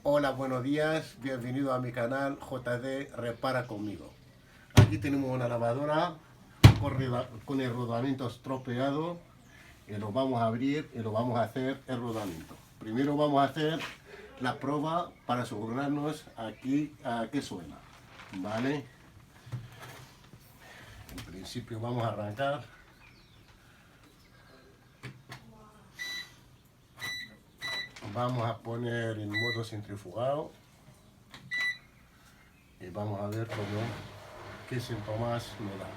Hola, buenos días, bienvenido a mi canal JD Repara Conmigo. Aquí tenemos una lavadora con el rodamiento estropeado y lo vamos a abrir y lo vamos a hacer el rodamiento. Primero vamos a hacer la prueba para asegurarnos aquí a qué suena, ¿vale? En principio vamos a arrancar. Vamos a poner en modo centrifugado y vamos a ver qué síntomas me da.